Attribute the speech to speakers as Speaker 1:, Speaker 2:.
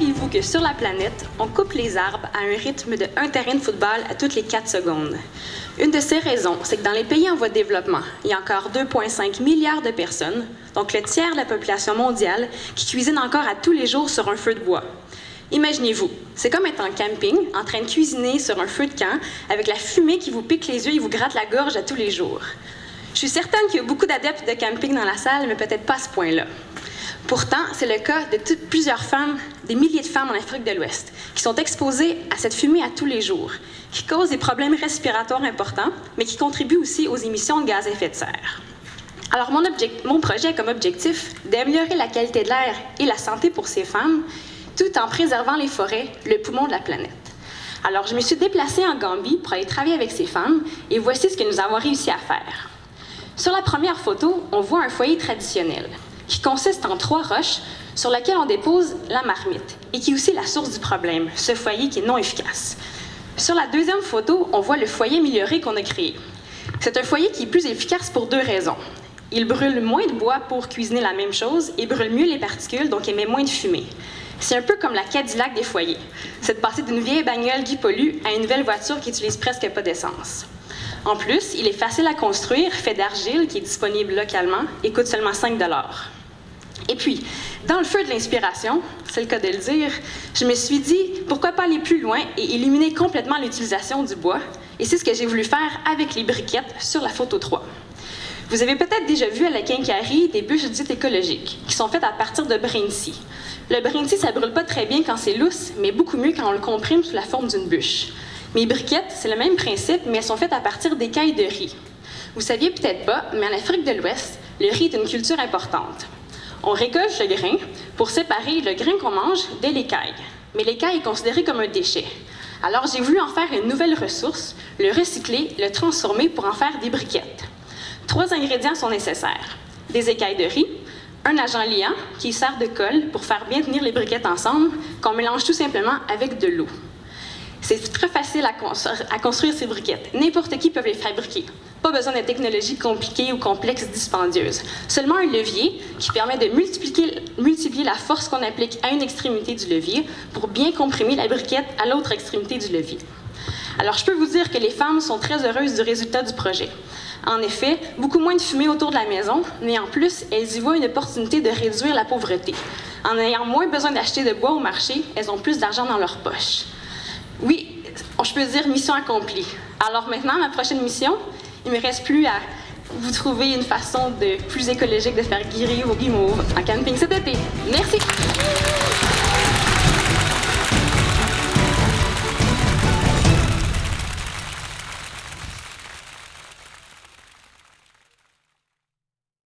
Speaker 1: saviez-vous que sur la planète, on coupe les arbres à un rythme de 1 terrain de football à toutes les 4 secondes? Une de ces raisons, c'est que dans les pays en voie de développement, il y a encore 2,5 milliards de personnes, donc le tiers de la population mondiale, qui cuisinent encore à tous les jours sur un feu de bois. Imaginez-vous, c'est comme être en camping, en train de cuisiner sur un feu de camp, avec la fumée qui vous pique les yeux et vous gratte la gorge à tous les jours. Je suis certaine qu'il y a beaucoup d'adeptes de camping dans la salle, mais peut-être pas à ce point-là. Pourtant, c'est le cas de plusieurs femmes, des milliers de femmes en Afrique de l'Ouest, qui sont exposées à cette fumée à tous les jours, qui cause des problèmes respiratoires importants, mais qui contribuent aussi aux émissions de gaz à effet de serre. Alors, mon projet a comme objectif d'améliorer la qualité de l'air et la santé pour ces femmes, tout en préservant les forêts, le poumon de la planète. Alors, je me suis déplacée en Gambie pour aller travailler avec ces femmes, et voici ce que nous avons réussi à faire. Sur la première photo, on voit un foyer traditionnel, qui consiste en 3 roches sur lesquelles on dépose la marmite, et qui est aussi la source du problème, ce foyer qui est non efficace. Sur la deuxième photo, on voit le foyer amélioré qu'on a créé. C'est un foyer qui est plus efficace pour 2 raisons. Il brûle moins de bois pour cuisiner la même chose et brûle mieux les particules, donc émet moins de fumée. C'est un peu comme la Cadillac des foyers. C'est de passer d'une vieille bagnole qui pollue à une nouvelle voiture qui utilise presque pas d'essence. En plus, il est facile à construire, fait d'argile, qui est disponible localement et coûte seulement 5 $. Et puis, dans le feu de l'inspiration, c'est le cas de le dire, je me suis dit, pourquoi pas aller plus loin et éliminer complètement l'utilisation du bois? Et c'est ce que j'ai voulu faire avec les briquettes sur la photo 3. Vous avez peut-être déjà vu à la quincaillerie des bûches dites écologiques, qui sont faites à partir de brinty. Le brinty, ça brûle pas très bien quand c'est lousse, mais beaucoup mieux quand on le comprime sous la forme d'une bûche. Mes briquettes, c'est le même principe, mais elles sont faites à partir d'écailles de riz. Vous saviez peut-être pas, mais en Afrique de l'Ouest, le riz est une culture importante. On récolte le grain pour séparer le grain qu'on mange de l'écaille. Mais l'écaille est considérée comme un déchet. Alors j'ai voulu en faire une nouvelle ressource, le recycler, le transformer pour en faire des briquettes. 3 ingrédients sont nécessaires. Des écailles de riz, un agent liant qui sert de colle pour faire bien tenir les briquettes ensemble, qu'on mélange tout simplement avec de l'eau. C'est très facile à construire ces briquettes. N'importe qui peut les fabriquer. Pas besoin de technologies compliquées ou complexes dispendieuses. Seulement un levier qui permet de multiplier la force qu'on applique à une extrémité du levier pour bien comprimer la briquette à l'autre extrémité du levier. Alors, je peux vous dire que les femmes sont très heureuses du résultat du projet. En effet, beaucoup moins de fumée autour de la maison, mais en plus, elles y voient une opportunité de réduire la pauvreté. En ayant moins besoin d'acheter de bois au marché, elles ont plus d'argent dans leur poche. Oui, je peux dire mission accomplie. Alors maintenant, ma prochaine mission, il ne me reste plus à vous trouver une façon de plus écologique de faire guérir vos guimauves en camping cet été. Merci!